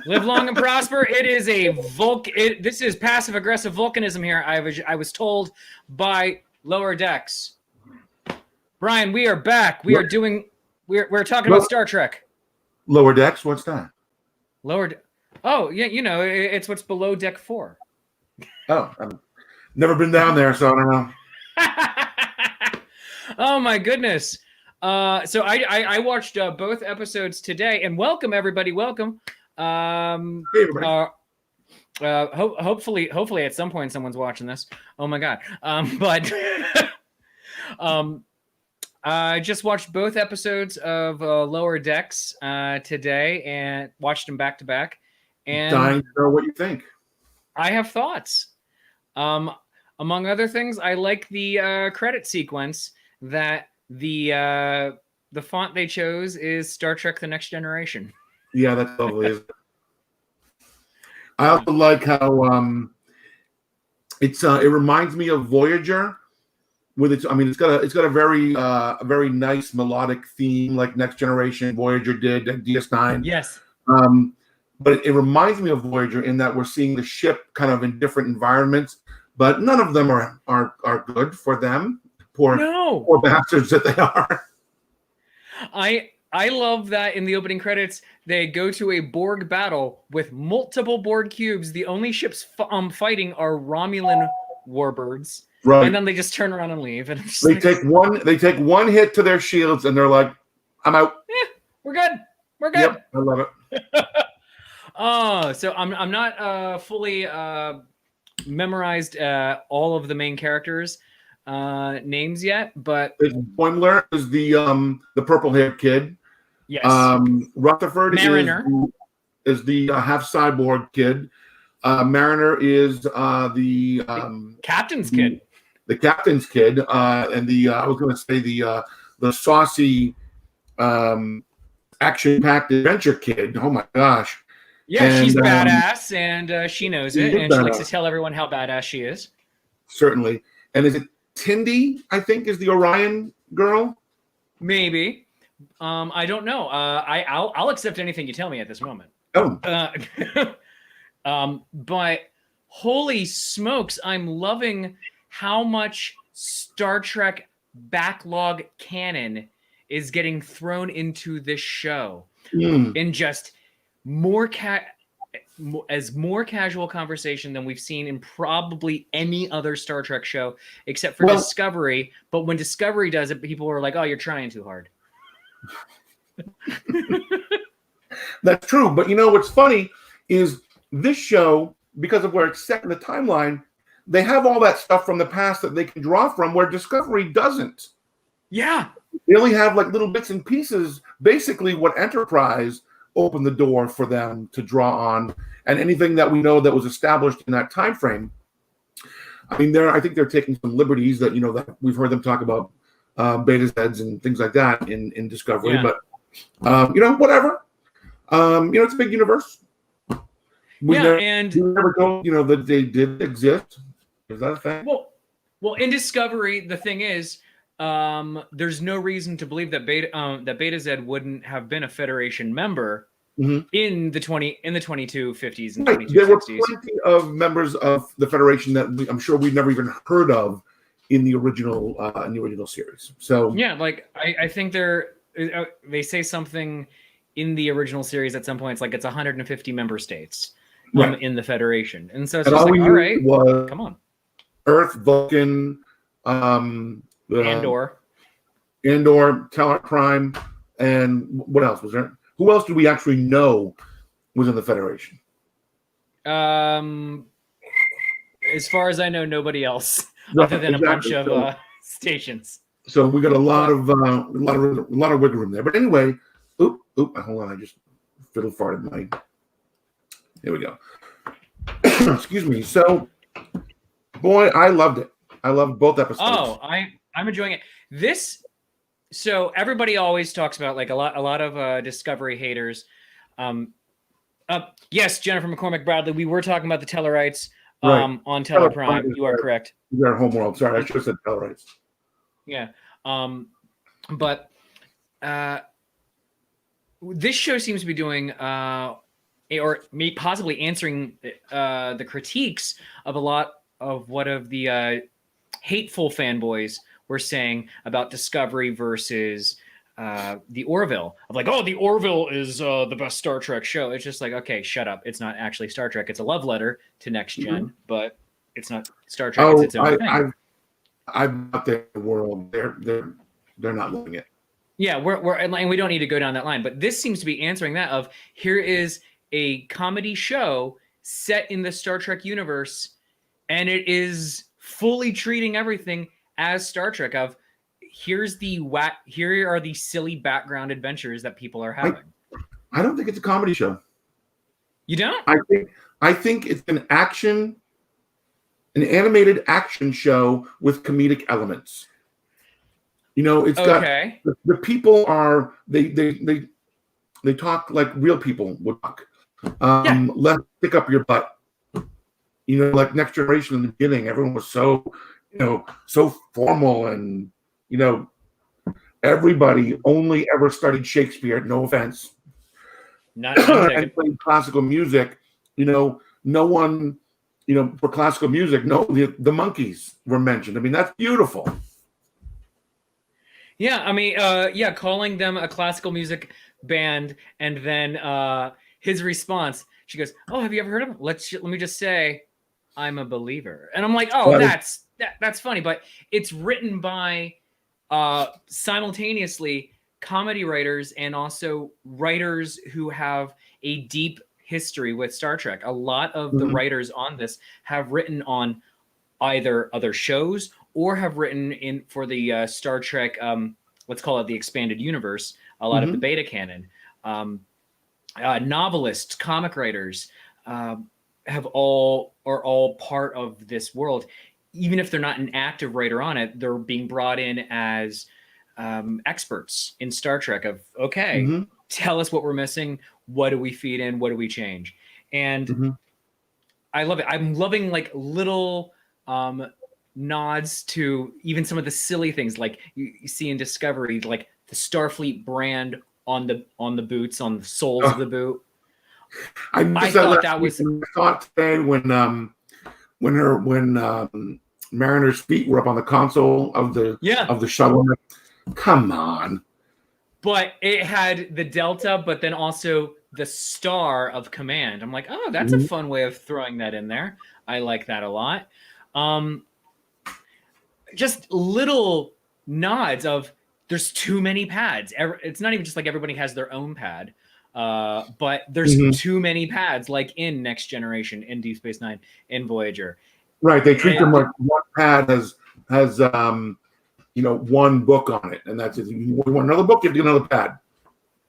Live long and prosper. It is a this is passive aggressive volcanism here. I was told by Lower Decks. Brian, we are back. We're talking about Star Trek. Lower Decks. What's that? Oh yeah, it's what's below Deck 4. Oh, I've never been down there, so I don't know. Oh my goodness. So I watched both episodes today, and welcome everybody. Welcome. Hey, everybody. Hopefully at some point someone's watching this. Oh my god. But I just watched both episodes of Lower Decks today and watched them back to back. And dying to know what you think. I have thoughts. Among other things, I like the credit sequence that the font they chose is Star Trek: The Next Generation. Yeah, that's lovely. Isn't it? I also like how it reminds me of Voyager with its. I mean, it's got a very nice melodic theme like Next Generation, Voyager did, and DS9. Yes. But it reminds me of Voyager in that we're seeing the ship kind of in different environments, but none of them are good for them. Poor bastards that they are. I love that in the opening credits, they go to a Borg battle with multiple Borg cubes. The only ships fighting are Romulan warbirds. Right. And then they just turn around and leave. And they take one hit to their shields and they're like, I'm out. We're good. We're good. Yep, I love it. So I'm not fully memorized all of the main characters' names yet, but Boimler is the purple-haired kid. Yes. Rutherford Mariner is the half cyborg kid. Mariner is the captain's kid. The captain's kid, and I was going to say the saucy, action-packed adventure kid. Oh my gosh! Yeah, she's badass, and she knows it, and she likes to tell everyone how badass she is. Certainly. And is it Tindy? I think is the Orion girl. Maybe. I don't know. I'll accept anything you tell me at this moment. Oh. But holy smokes, I'm loving how much Star Trek backlog canon is getting thrown into this show in just more casual conversation than we've seen in probably any other Star Trek show except for Discovery. But when Discovery does it, people are like, "Oh, you're trying too hard." That's true, but you know what's funny is this show, because of where it's set in the timeline, they have all that stuff from the past that they can draw from, where Discovery doesn't. Yeah, they only have like little bits and pieces. Basically, what Enterprise opened the door for them to draw on, and anything that we know that was established in that time frame. I mean, I think they're taking some liberties that that we've heard them talk about Beta Zeds and things like that in Discovery, but whatever. It's a big universe. We never told that they did exist. Is that a thing? Well, in Discovery, the thing is, there's no reason to believe that Beta Z wouldn't have been a Federation member in the 2250s and 2260s. There were plenty of members of the Federation that I'm sure we've never even heard of in the original series. So yeah, like I think they say something in the original series at some point. It's like it's 150 member states in the Federation, and so it's just like, all right, come on, Earth, Vulcan, Andor, Talon Prime, and what else was there? Who else do we actually know was in the Federation? As far as I know, nobody else other than a bunch of stations. So we got a lot of wiggle room there. But anyway, hold on, I just fiddle farted my. Here we go. Excuse me. So, boy, I loved it. I loved both episodes. Oh, I'm enjoying it. So everybody always talks about like a lot of Discovery haters. Yes, Jennifer McCormick Bradley. We were talking about the Tellarites on Teller Prime. You are correct. You are Homeworld. Sorry, I should have said Tellarites. Yeah. But this show seems to be doing or possibly answering the critiques of a lot of what of the hateful fanboys were saying about Discovery versus the Orville, of like, oh, the Orville is the best Star Trek show. It's just like, okay, shut up. It's not actually Star Trek. It's a love letter to Next Gen, but it's not Star Trek. It's its own thing. I'm not their world. They're not loving it. Yeah, and we don't need to go down that line, but this seems to be answering that. Of here is a comedy show set in the Star Trek universe, and it is fully treating everything as Star Trek. Of here are the silly background adventures that people are having. I don't think it's a comedy show. You don't? I think it's an animated action show with comedic elements. It's got the people are they talk like real people would talk. Let's pick up your butt. Like Next Generation in the beginning, everyone was so formal, and everybody only ever studied Shakespeare. No offense. And played classical music. No one. For classical music, the Monkees were mentioned. I mean, that's beautiful. Yeah, I mean, calling them a classical music band, and then his response, she goes, "Oh, have you ever heard of him? Let me just say, I'm a believer." And I'm like, "Oh, that's funny," but it's written by simultaneously comedy writers and also writers who have a deep history with Star Trek. A lot of the writers on this have written on either other shows or have written for the Star Trek, let's call it the expanded universe, a lot of the beta canon. Novelists, comic writers are all part of this world. Even if they're not an active writer on it, they're being brought in as experts in Star Trek of, tell us what we're missing. What do we feed in? What do we change? And I love it. I'm loving like little nods to even some of the silly things like you see in Discovery, like the Starfleet brand on the boots, on the soles of the boot. I thought that was. I thought today when Mariner's feet were up on the console of the shuttle. Come on. But it had the Delta, but then also the star of command. I'm like, oh, that's a fun way of throwing that in there. I like that a lot. Just little nods of there's too many pads. It's not even just like everybody has their own pad, but there's too many pads, like in Next Generation, in Deep Space Nine, in Voyager. Right. They treat them like one pad has one book on it, and that's it. You want another book, you have to get another pad.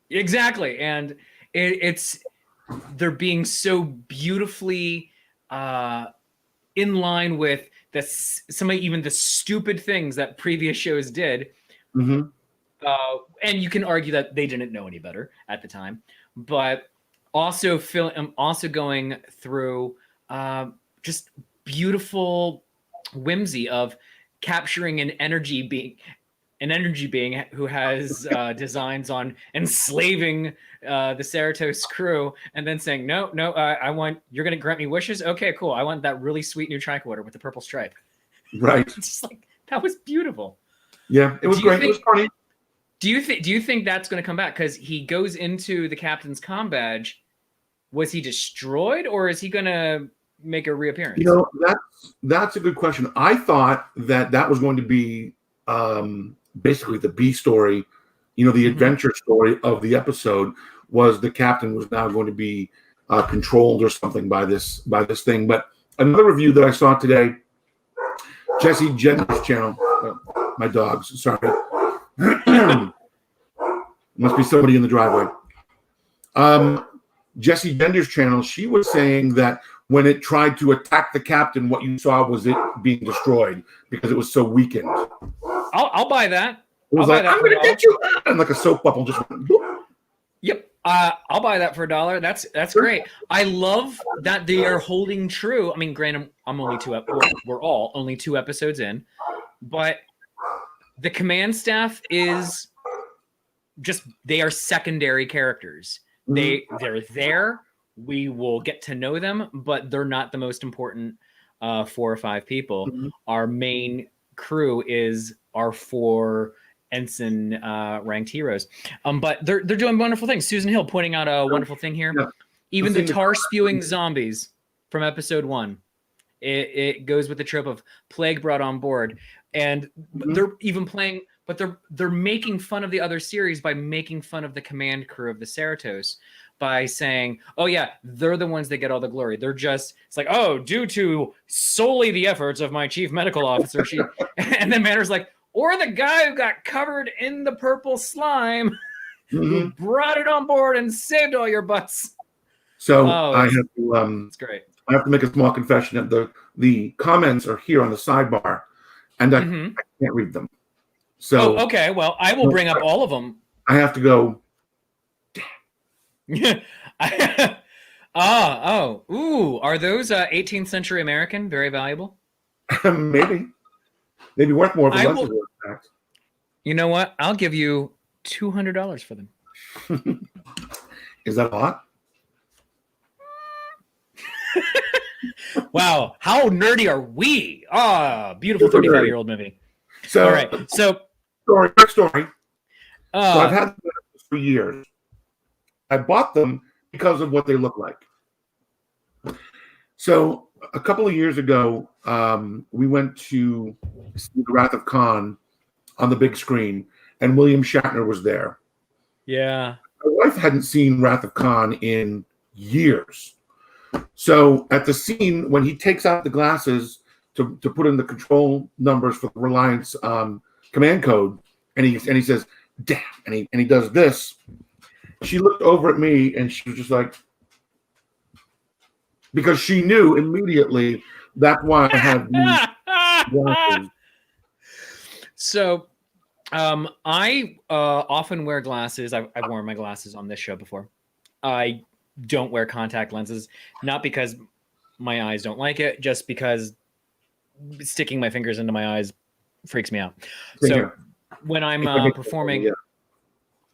Exactly. And they're being so beautifully in line with even the stupid things that previous shows did. And you can argue that they didn't know any better at the time, but also going through just beautiful whimsy of capturing an energy being who has designs on enslaving the Cerritos crew, and then saying, no, you're going to grant me wishes? Okay, cool. I want that really sweet new tricorder with the purple stripe. Right. It's just like, that was beautiful. Yeah, it was great. It was funny. Do you think that's going to come back? Because he goes into the captain's comm badge. Was he destroyed, or is he going to make a reappearance? That's a good question. I thought that was going to be basically the B story, the adventure story of the episode, was the captain was now going to be controlled or something by this thing. But another review that I saw today, Jesse Jenner's channel, my dogs, sorry. Must be somebody in the driveway. Jesse Gender's channel, she was saying that when it tried to attack the captain, what you saw was it being destroyed because it was so weakened. I'll buy that. It was like, I'm going to get you, and like a soap bubble just went, boop. Yep. I'll buy that for $1. That's great. I love that they are holding true. I mean, granted, we're all only 2 episodes in, but the command staff is just, they are secondary characters. They're there we will get to know them, but they're not the most important 4 or 5 people. Mhm. Our main crew is our 4 ensign ranked heroes. But they're doing wonderful things. Susan Hill pointing out a wonderful thing here. Yeah. Even the Seeing the tar spewing zombies from episode 1. It goes with the trope of plague brought on board, and they're even playing, but they're making fun of the other series by making fun of the command crew of the Ceratops by saying, "Oh yeah, they're the ones that get all the glory. They're just it's like, oh, due to solely the efforts of my chief medical officer, she." And then Manner's like, "Or the guy who got covered in the purple slime, who brought it on board and saved all your butts." So I have to it's great. I have to make a small confession that the comments are here on the sidebar, and I can't read them. So okay. Well, I will bring up all of them. I have to go. Ooh, are those 18th century American very valuable? maybe worth more. But less fact. You know what? I'll give you $200 for them. Is that a lot? Wow, how nerdy are we? Beautiful 35-year-old movie. So, all right, so quick story. So I've had them for years. I bought them because of what they look like. So a couple of years ago, we went to see The Wrath of Khan on the big screen, and William Shatner was there. Yeah. My wife hadn't seen Wrath of Khan in years. So at the scene when he takes out the glasses to put in the control numbers for the Reliance command code, and he says, "Damn," and he does this. She looked over at me and she was just like, because she knew immediately that's why I have these glasses. So I often wear glasses. I've worn my glasses on this show before. I don't wear contact lenses, not because my eyes don't like it, just because sticking my fingers into my eyes freaks me out. So when I'm performing,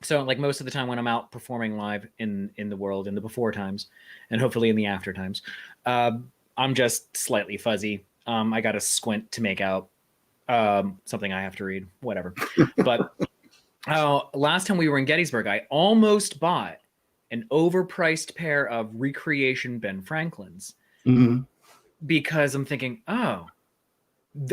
so like most of the time when I'm out performing live in the world, in the before times, and hopefully in the after times, I'm just slightly fuzzy. I got to squint to make out something I have to read, whatever. But last time we were in Gettysburg, I almost bought an overpriced pair of Recreation Ben Franklins because I'm thinking, oh,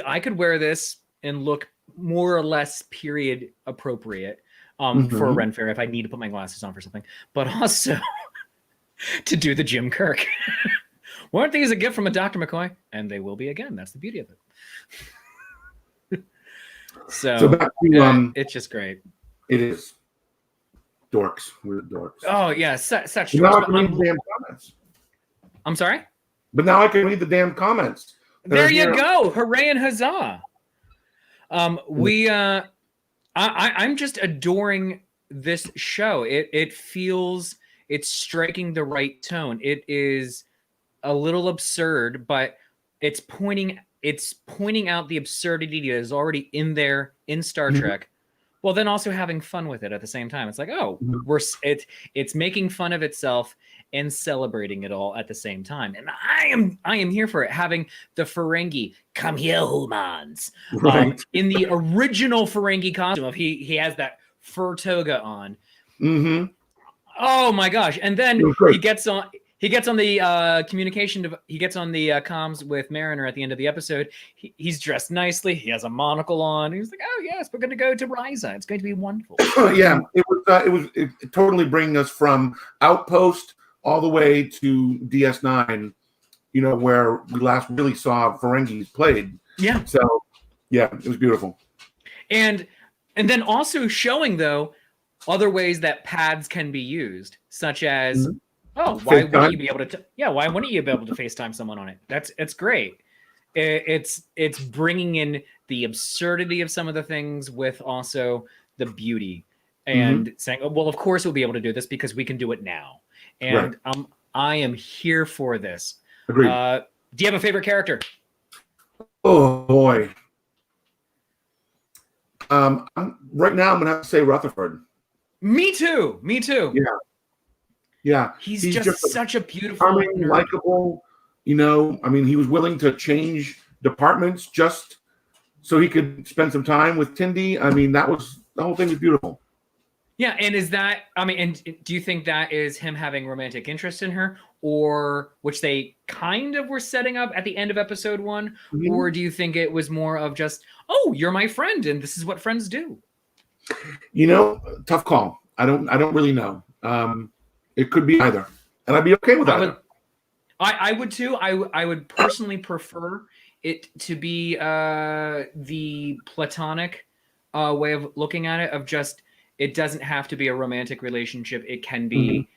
I could wear this and look more or less period appropriate for a Ren Fair if I need to put my glasses on for something, but also to do the Jim Kirk. Weren't these a gift from a Dr. McCoy? And they will be again. That's the beauty of it. So back to, it's just great. It is. Dorks. We're dorks. Oh, yeah. Such dorks. Now I can read the damn comments. I'm sorry? But now I can read the damn comments. There you go. Hooray and huzzah. I'm just adoring this show. It feels it's striking the right tone. It is a little absurd, but it's pointing out the absurdity that is already in there in Star Trek. Well, then also having fun with it at the same time. It's like, oh, it's making fun of itself and celebrating it all at the same time. And I am here for it. Having the Ferengi, come here, humans. Right. In the original Ferengi costume, of he has that fur toga on. Oh my gosh! And then he gets on the communication. He gets on the comms with Mariner at the end of the episode. He's dressed nicely. He has a monocle on. He's like, "Oh yes, we're going to go to Risa. It's going to be wonderful." Yeah, it totally bringing us from Outpost all the way to DS9. You know, where we last really saw Ferengis played. Yeah. So, yeah, it was beautiful. And then also showing though other ways that pads can be used, such as. Oh, why wouldn't you be able to? Why wouldn't you be able to FaceTime someone on it? It's great. It's bringing in the absurdity of some of the things with also the beauty, and saying, oh, well, of course we'll be able to do this because we can do it now. And I am here for this. Agreed. Do you have a favorite character? Oh boy. Right now I'm gonna have to say Rutherford. Me too. Yeah. Yeah, He's he's just a such a beautiful charming, nerd. likable. I mean, he was willing to change departments just so he could spend some time with Tindy. I mean, the whole thing was beautiful. Yeah, and and do you think that is him having romantic interest in her, or which they kind of were setting up at the end of episode 1, Mhm. or do you think it was more of just, oh, you're my friend and this is what friends do? Tough call. I don't really know. It could be either, and I'd be okay with either. I would too. I would personally prefer it to be the platonic way of looking at it, of just, it doesn't have to be a romantic relationship. It can be,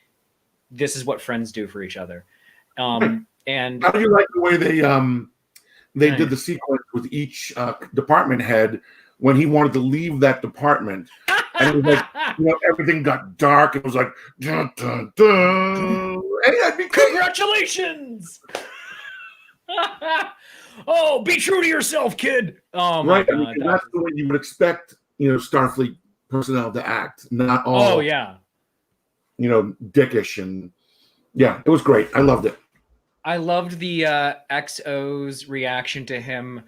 this is what friends do for each other. And how do you like the way they did the sequence with each department head when he wanted to leave that department, and it was like, everything got dark. It was like, dun, dun, dun. And I'd be congratulations. Oh, be true to yourself, kid. Oh my God, I mean, that's the way you would expect, Starfleet personnel to act, not all. Oh yeah. Dickish, and yeah, it was great. I loved it. I loved the XO's reaction to him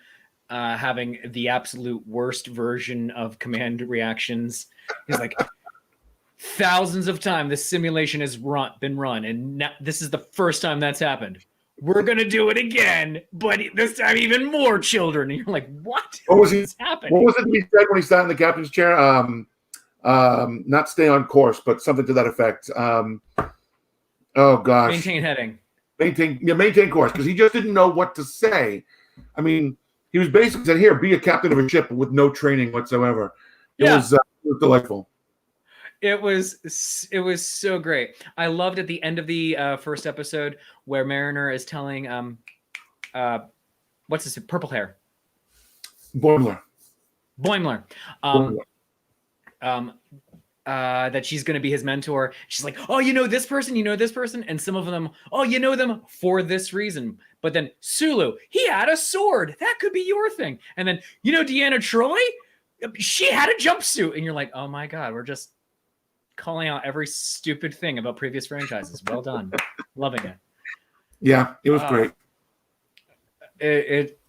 having the absolute worst version of command reactions. He's like, thousands of times this simulation has been run, and this is the first time that's happened. We're gonna do it again, but this time even more children. And you're like, what? What was he happening? What was it he said when he sat in the captain's chair? Not stay on course, but something to that effect. Oh gosh, maintain heading. Maintain course, because he just didn't know what to say. I mean, he was basically said, "Here, be a captain of a ship with no training whatsoever." It was delightful. It was so great. I loved at the end of the first episode where Mariner is telling what's this, purple hair? Boimler. That she's going to be his mentor. She's like, oh, this person, and some of them, oh, you know them for this reason. But then Sulu, he had a sword. That could be your thing. And then, Deanna Troi, she had a jumpsuit. And you're like, oh my God, we're just calling out every stupid thing about previous franchises. Well done. Loving it. Yeah, it was great.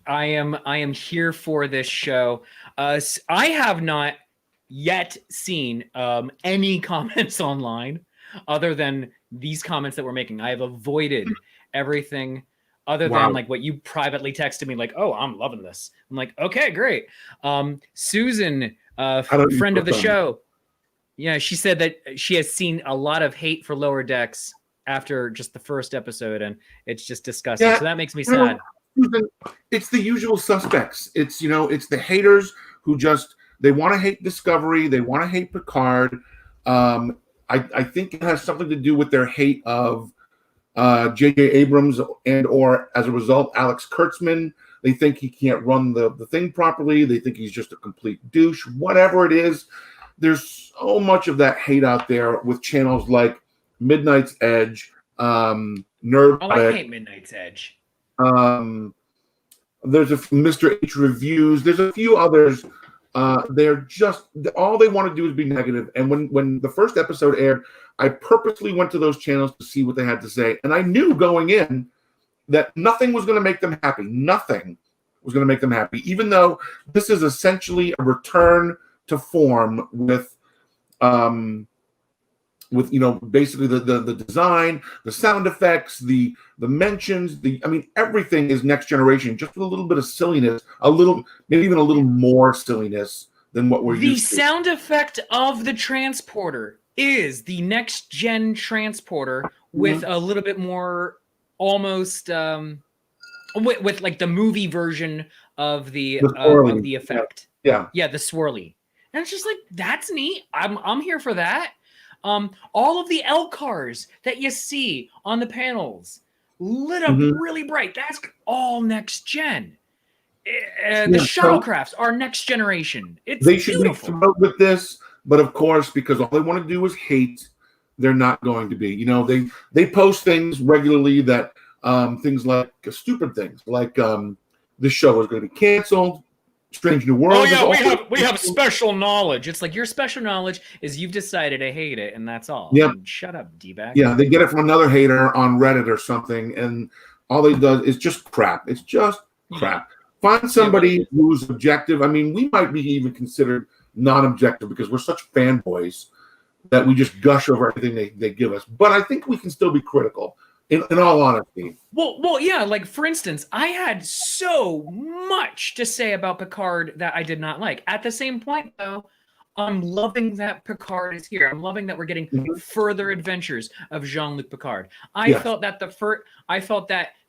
I am here for this show. I have not yet seen any comments online other than these comments that we're making. I have avoided everything other than like what you privately texted me, like, oh, I'm loving this. I'm like, okay, great. Susan, friend of the show. Yeah, she said that she has seen a lot of hate for Lower Decks after just the first episode, and it's just disgusting. Yeah, so that makes me sad. It's the usual suspects. It's it's the haters who just, they want to hate Discovery, they want to hate Picard. I think it has something to do with their hate of J.J. Abrams, and or as a result, Alex Kurtzman. They think he can't run the thing properly. They think he's just a complete douche. Whatever it is, there's so much of that hate out there with channels like Midnight's Edge, Nerd. Oh, I hate Midnight's Edge. There's a Mr. H Reviews. There's a few others. They're just, all they want to do is be negative. And when the first episode aired, I purposely went to those channels to see what they had to say. And I knew going in that nothing was going to make them happy. Nothing was going to make them happy, even though this is essentially a return to form with basically the design, the sound effects, the mentions, everything is next generation, just with a little bit of silliness, maybe even a little more silliness than what we're used to. The sound effect of the transporter is the next gen transporter with a little bit more almost with like the movie version of the effect. Yeah, the swirly. And it's just like, that's neat. I'm here for that. All of the L cars that you see on the panels lit up really bright. That's all next gen. The shuttlecrafts are next generation. They should be thrilled with this, but of course, because all they want to do is hate, they're not going to be. They post things regularly that things like stupid things, like this show is going to be canceled. Strange New Worlds. Oh is yeah, also- we have special knowledge. It's like your special knowledge is you've decided to hate it, and that's all. Yep. I mean, shut up, D-bag. Yeah, they get it from another hater on Reddit or something, and all they do is just crap. It's just crap. Find somebody who's objective. I mean, we might be even considered non-objective because we're such fanboys that we just gush over everything they give us. But I think we can still be critical, in all honesty. Well, yeah. Like for instance, I had so much to say about Picard that I did not like. At the same point, though, I'm loving that Picard is here. I'm loving that we're getting further adventures of Jean-Luc Picard. I felt that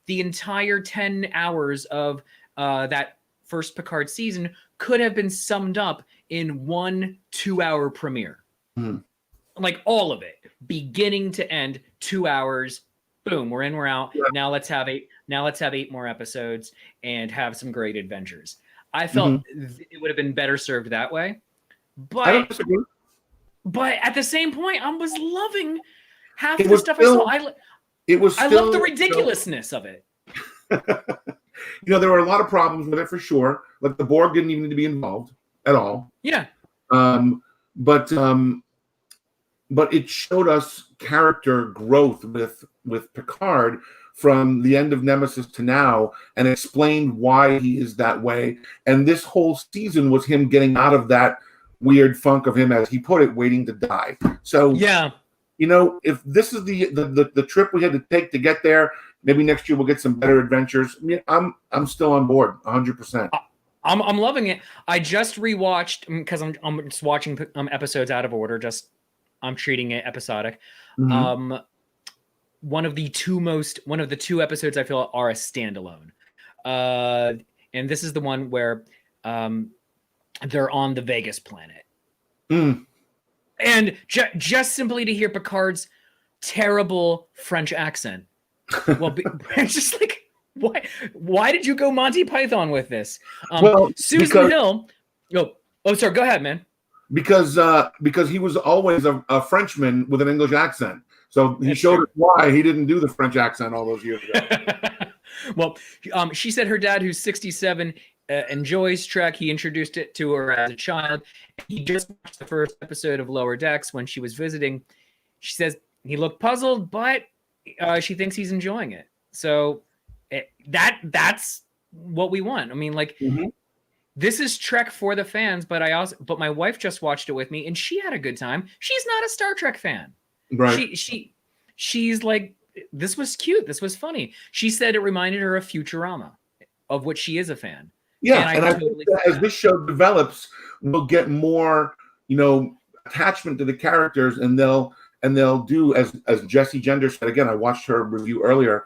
the entire 10 hours of that first Picard season could have been summed up in 1 2-hour premiere. Like all of it, beginning to end, 2 hours. Boom, we're in, we're out. Yeah. Now let's have 8 more episodes and have some great adventures. I felt it would have been better served that way. But at the same point, I was loving half the stuff I saw. I love the ridiculousness of it. There were a lot of problems with it for sure. Like the Borg didn't even need to be involved at all. Yeah. But it showed us character growth with Picard from the end of Nemesis to now, and explained why he is that way. And this whole season was him getting out of that weird funk of him, as he put it, waiting to die. So yeah, if this is the trip we had to take to get there, maybe next year we'll get some better adventures. I mean, I'm still on board 100%. I'm loving it. I just rewatched because I'm just watching episodes out of order. I'm treating it episodic. One of the two episodes I feel are a standalone. And this is the one where they're on the Vegas planet. And just simply to hear Picard's terrible French accent. Well, it's just like, why did you go Monty Python with this? Susan Hill. Oh, sorry. Go ahead, man. Because he was always a Frenchman with an English accent. So he showed us why he didn't do the French accent all those years ago. Well, she said her dad, who's 67, enjoys Trek. He introduced it to her as a child. He just watched the first episode of Lower Decks when she was visiting. She says he looked puzzled, but she thinks he's enjoying it. So that's what we want. I mean, like, this is Trek for the fans, but my wife just watched it with me, and she had a good time. She's not a Star Trek fan. Right. She's like, this was cute. This was funny. She said it reminded her of Futurama, of which she is a fan. Yeah, and I totally think as this show develops, we'll get more, attachment to the characters, and they'll do as Jessie Gender said. Again, I watched her review earlier.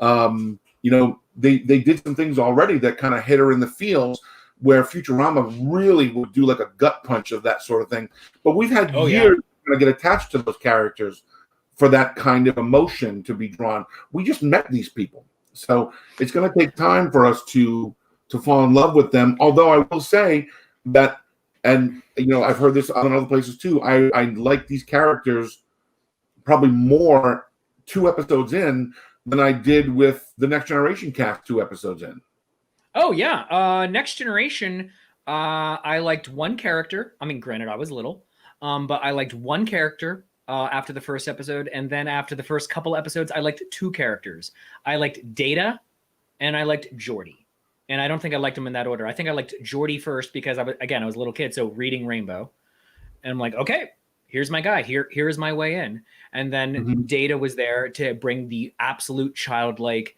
They did some things already that kind of hit her in the feels, where Futurama really would do like a gut punch of that sort of thing. But we've had years to get attached to those characters for that kind of emotion to be drawn. We just met these people. So it's going to take time for us to fall in love with them. Although I will say that, and I've heard this on other places too, I like these characters probably more 2 episodes in than I did with the Next Generation cast 2 episodes in. Oh, yeah. Next Generation, I liked one character. I mean, granted, I was little, but I liked one character after the first episode. And then after the first couple episodes, I liked 2 characters. I liked Data and I liked Geordi. And I don't think I liked them in that order. I think I liked Geordi first because, I was a little kid, so reading Rainbow. And I'm like, okay, here's my guy. Here is my way in. And then Data was there to bring the absolute childlike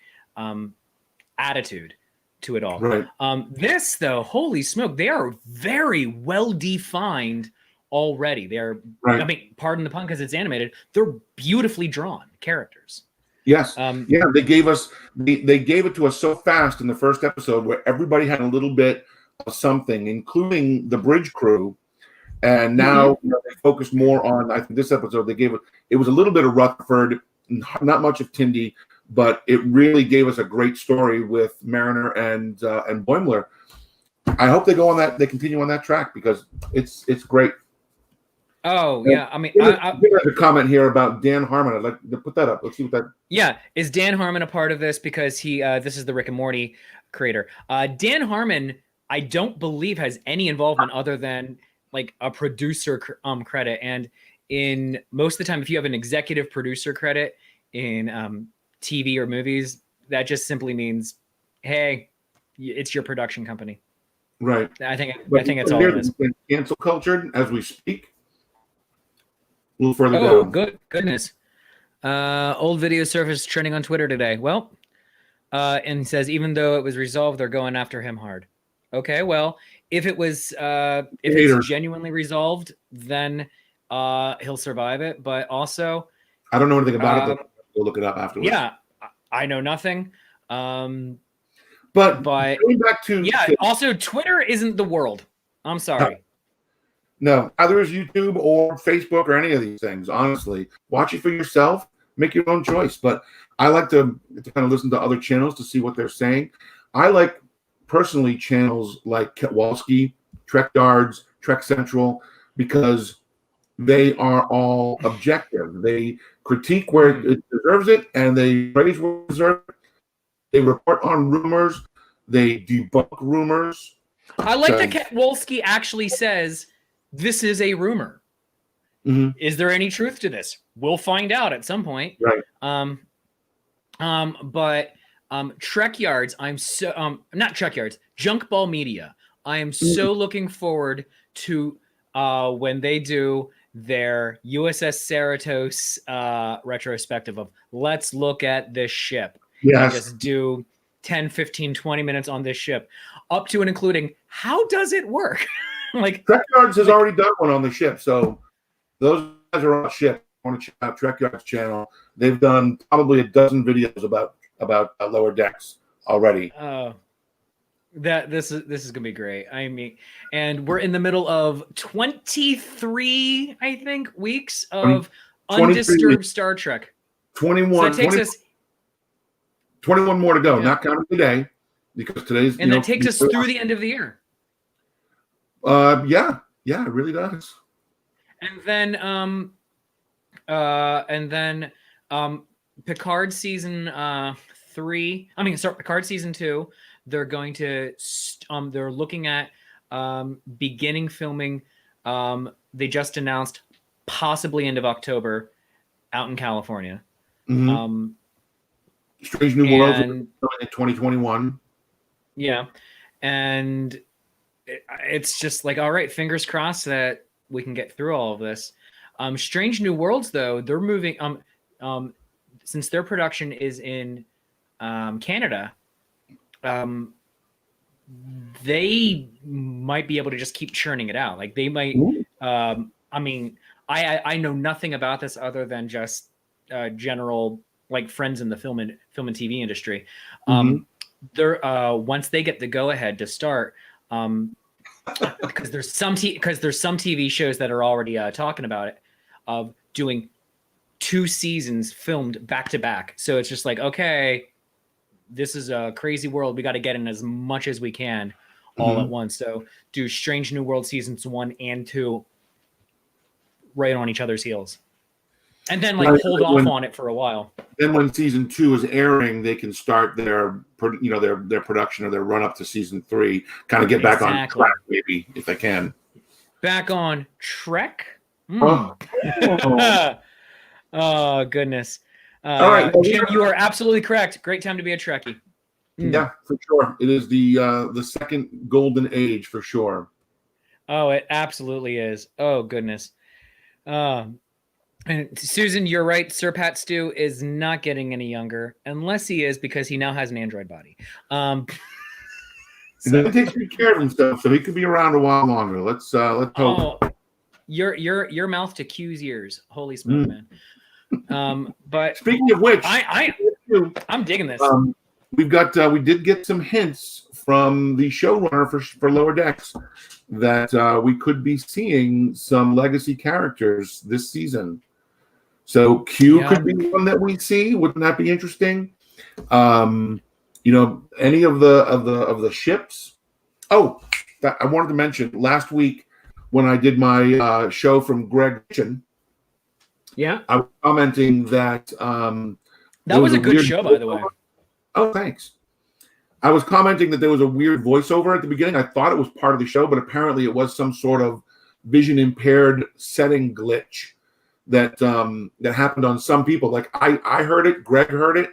attitude to it all. Right. This, though, holy smoke, they are very well defined already. They're, right. I mean, pardon the pun because it's animated. They're beautifully drawn characters. Yes. They gave it to us so fast in the first episode where everybody had a little bit of something, including the bridge crew. And now they focus more on, I think this episode, it was a little bit of Rutherford, not much of Tindy, but it really gave us a great story with Mariner and Boimler. I hope they continue on that track because it's great. Oh, yeah. I mean, there's a comment here about Dan Harmon. I'd like to put that up. Let's see what that. Yeah. Is Dan Harmon a part of this? Because this is the Rick and Morty creator. Dan Harmon, I don't believe has any involvement other than like a producer credit. And in most of the time, if you have an executive producer credit in TV or movies, that just simply means, hey, it's your production company. Right. I think it's all it is. Cancel culture as we speak. A little further down. Goodness. Old video surfaced trending on Twitter today. Well, and he says even though it was resolved, they're going after him hard. Okay, well, if it's genuinely resolved, then he'll survive it. But also, I don't know anything about it. We'll look it up afterwards. Yeah, I know nothing. But going back to also Twitter isn't the world. I'm sorry. No, either is YouTube or Facebook or any of these things. Honestly, watch it for yourself. Make your own choice. But I like to kind of listen to other channels to see what they're saying. I like personally channels like Kowalski, Trek Yards, Trek Central, because they are all objective. They critique where it deserves it, and they praise where it deserves it. They report on rumors. They debunk rumors. I like that Kowalski actually says this is a rumor. Mm-hmm. Is there any truth to this? We'll find out at some point. Right. But Trek Yards, I'm so not Trek Yards, Junk Ball Media. I am so looking forward to when they do their USS Cerritos retrospective of let's look at this ship. Yes. Just do 10, 15, 20 minutes on this ship, up to and including how does it work? Like Trek Yards has already done one on the ship, so those guys are on ship. I want to check out Trek Yards channel. They've done probably a dozen videos about Lower Decks already. This is gonna be great. I mean, and we're in the middle of 23, I think, weeks of undisturbed weeks. Star Trek. 21. So that takes us 21 more to go. Not counting today, because today's and that takes us through the end of the year. Yeah, it really does. And then Picard season 3. Picard season 2. They're going to they're looking at beginning filming. They just announced possibly end of October out in California. Mm-hmm. Strange New Worlds in 2021. Yeah, and it's just like, all right, fingers crossed that we can get through all of this. Strange New Worlds, though, they're moving. Since their production is in Canada, they might be able to just keep churning it out. Like they might. I know nothing about this other than just general like friends in the film and TV industry. They're once they get the go ahead to start. Because there's some TV shows that are already talking about it, of doing 2 seasons filmed back to back. So it's just like, okay, this is a crazy world. We got to get in as much as we can all at once. So do Strange New World seasons 1 and 2 right on each other's heels, and then hold off on it for a while. Then when season 2 is airing, they can start their production or their run up to season 3. Kind of get back on track, maybe, if they can. Back on Trek. Oh goodness. All right, well, Jim, you are absolutely correct. Great time to be a Trekkie. Yeah, for sure. It is the second golden age for sure. Oh, it absolutely is. Oh goodness. And Susan, you're right. Sir Pat Stew is not getting any younger, unless he is, because he now has an android body. So he takes good care of himself, so he could be around a while longer. Let's hope. Oh, your mouth to Q's ears. Holy smoke, man. But speaking of which, I'm digging this. We did get some hints from the showrunner for Lower Decks that we could be seeing some legacy characters this season. So Q could be one that we see. Wouldn't that be interesting? Any of the ships. Oh, I wanted to mention last week when I did my show from Greg Kitchen. Yeah, I was commenting that that was a good show, by the way. Oh, thanks. I was commenting that there was a weird voiceover at the beginning. I thought it was part of the show, but apparently it was some sort of vision impaired setting glitch that that happened on some people. Like I heard it, Greg heard it,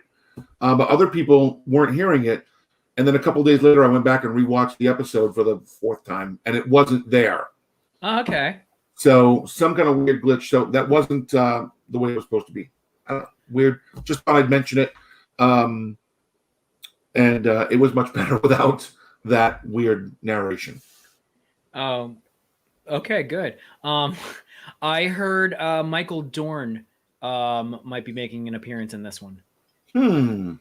but other people weren't hearing it. And then a couple days later, I went back and rewatched the episode for the 4th time, and it wasn't there. Oh, okay. So some kind of weird glitch. So that wasn't the way it was supposed to be. Weird. Just thought I'd mention it. And it was much better without that weird narration. Okay, good. I heard Michael Dorn might be making an appearance in this one.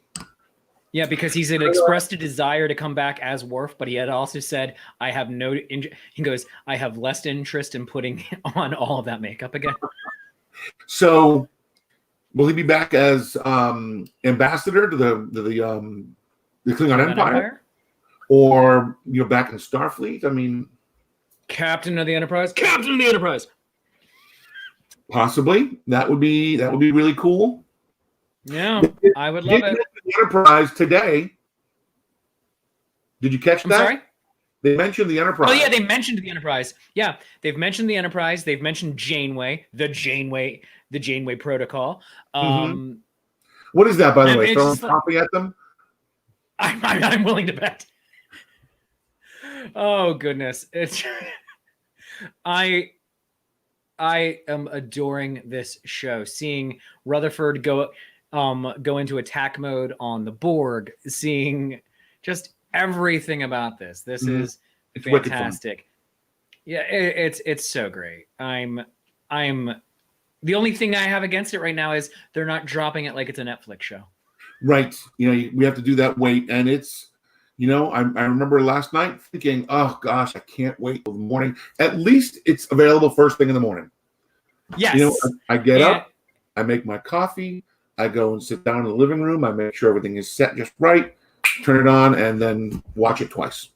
Yeah, because he's expressed a desire to come back as Worf, but he had also said, "I have no." He goes, "I have less interest in putting on all of that makeup again." So, will he be back as ambassador to the Klingon Empire, or back in Starfleet? I mean, Captain of the Enterprise. Captain of the Enterprise. Possibly. That would be really cool. Yeah, I would love it. The Enterprise today. Did you catch that? Sorry? They mentioned the Enterprise. Oh yeah, they mentioned the Enterprise. Yeah, they've mentioned the Enterprise. They've mentioned Janeway, the Janeway Protocol. What is that, by the way? Throwing coffee at them? I'm willing to bet. Oh goodness, it's I am adoring this show. Seeing Rutherford go into attack mode on the Borg, seeing just everything about this. This is fantastic. Yeah, it's so great. I'm the only thing I have against it right now is they're not dropping it like it's a Netflix show. Right. We have to do that wait, and it's I remember last night thinking, oh gosh, I can't wait till the morning. At least it's available first thing in the morning. Yes. I get up, I make my coffee, I go and sit down in the living room, I make sure everything is set just right, turn it on, and then watch it twice.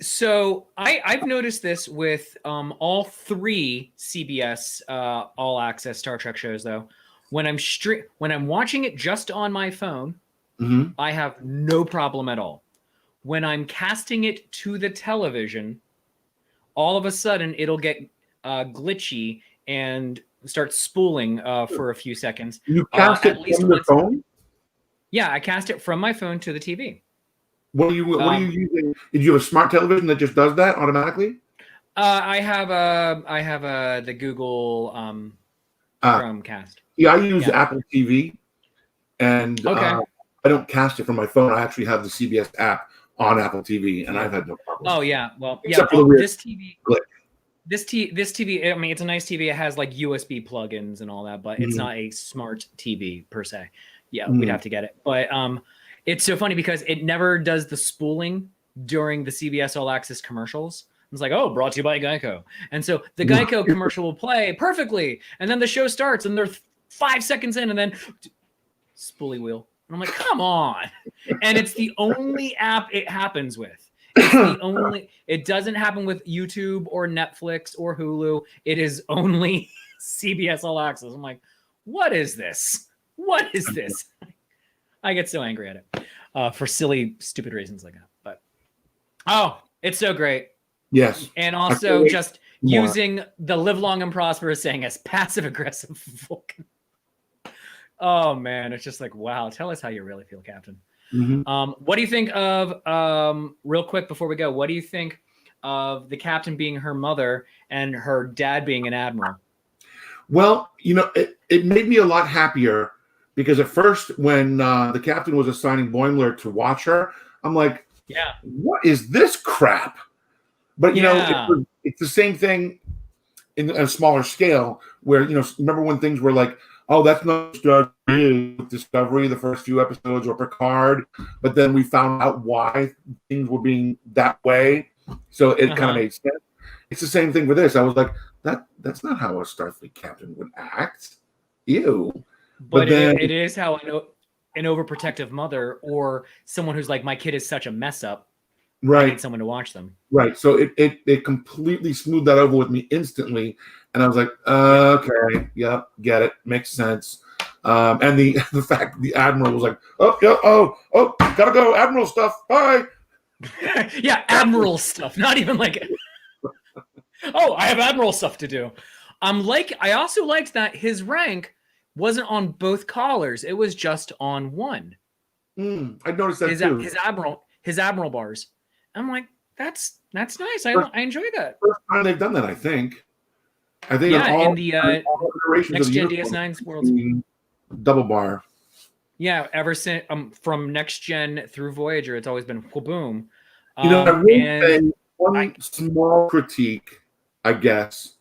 So I've noticed this with all 3 CBS All Access Star Trek shows, though. When I'm watching it just on my phone, I have no problem at all. When I'm casting it to the television, all of a sudden it'll get glitchy and start spooling for a few seconds. You cast it from the phone? Yeah, I cast it from my phone to the TV. What are you using? Did you have a smart television that just does that automatically? I have the Google Chromecast. Yeah, I use Apple TV, and okay. I don't cast it from my phone. I actually have the CBS app on Apple TV, and I've had no problem. Oh yeah, well, except for the weird this TV. I mean, it's a nice TV. It has like USB plugins and all that, but it's not a smart TV per se. Yeah, we'd have to get it. But it's so funny because it never does the spooling during the CBS All Access commercials. It's like, oh, brought to you by Geico, and so the Geico commercial will play perfectly, and then the show starts, and they're 5 seconds in, and then spoolie wheel. And I'm like, come on. And it's the only app it happens with. It's the only, it doesn't happen with YouTube or Netflix or Hulu. It is only CBS All Access. I'm like, what is this? What is this? I get so angry at it for silly, stupid reasons like that. But, oh, it's so great. Yes. And also just using the live long and prosper saying as passive aggressive Vulcan. Oh man, it's just like, wow. Tell us how you really feel, Captain. What do you think of real quick before we go? What do you think of the captain being her mother and her dad being an admiral? Well, it made me a lot happier because at first when the captain was assigning Boimler to watch her, I'm like, yeah, what is this crap? But it's the same thing in a smaller scale where remember when things were like, oh, that's not Discovery, the first few episodes, or Picard. But then we found out why things were being that way. So it kind of made sense. It's the same thing with this. I was like, that's not how a Starfleet captain would act. Ew. But then, it is how an overprotective mother or someone who's like, my kid is such a mess up. Right. I need someone to watch them. Right. So it completely smoothed that over with me instantly. And I was like, okay, yep, get it. Makes sense. And the the fact the admiral was like, oh, yeah, oh, gotta go, admiral stuff, bye. Yeah, admiral stuff. Not even like, oh, I have admiral stuff to do. I also liked that his rank wasn't on both collars; it was just on one. I noticed that too. His admiral bars. I'm like, that's nice. I enjoy that. First time they've done that, I think. Yeah, all, in the iterations Next of Gen uniform, DS9's worlds. double bar. Yeah, ever since from Next Gen through Voyager, it's always been boom. I will say and one small critique, I guess,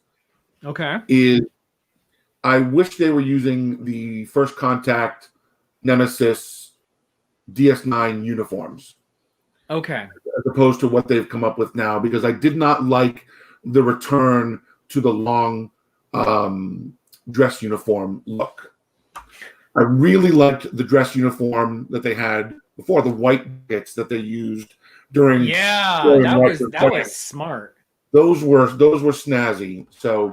okay, is I wish they were using the First Contact Nemesis DS9 uniforms. Okay. As opposed to what they've come up with now, because I did not like the return to the long dress uniform look. I really liked the dress uniform that they had before, the white bits that they used during. Yeah, during that was smart. Those were snazzy. So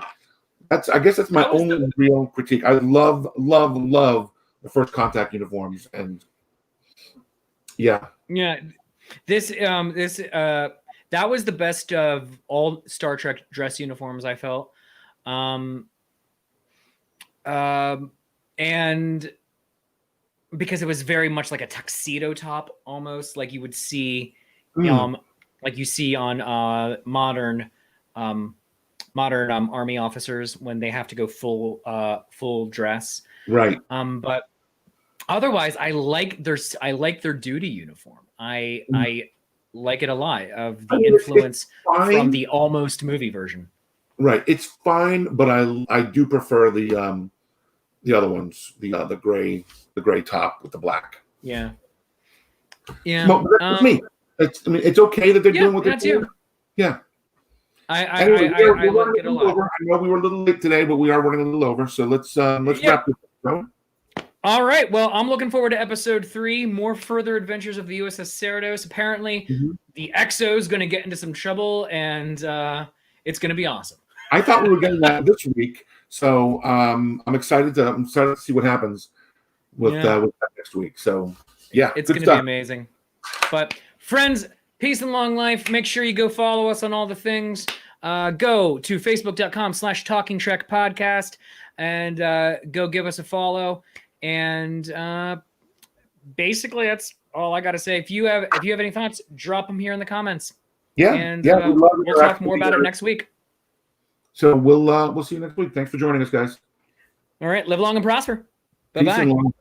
I guess that's my only real critique. I love the First Contact uniforms, and yeah. This that was the best of all Star Trek dress uniforms, I felt. And because it was very much like a tuxedo top, almost like you would see, like you see on modern army officers when they have to go full dress. Right. But otherwise, I like their duty uniform. I like it a lot of the influence from the almost movie version. Right. It's fine, but I do prefer the other ones, the gray top with the black. Yeah. Yeah. Well, that's me. It's okay that they're doing what they're doing. Yeah. I like it a lot. I know we were a little late today, but we are running a little over. So let's wrap this up. All right. Well, I'm looking forward to episode 3, more further adventures of the USS Cerritos. Apparently, the XO is going to get into some trouble, and it's going to be awesome. I thought we were getting that this week, so I'm excited to see what happens with that next week. So yeah, it's going to be amazing. But friends, peace and long life. Make sure you go follow us on all the things. Go to facebook.com/Talking Trek Podcast and go give us a follow. And basically, that's all I got to say. If you have any thoughts, drop them here in the comments. Yeah, and we'll talk more about it next week. So we'll see you next week. Thanks for joining us, guys. All right, live long and prosper. Bye-bye.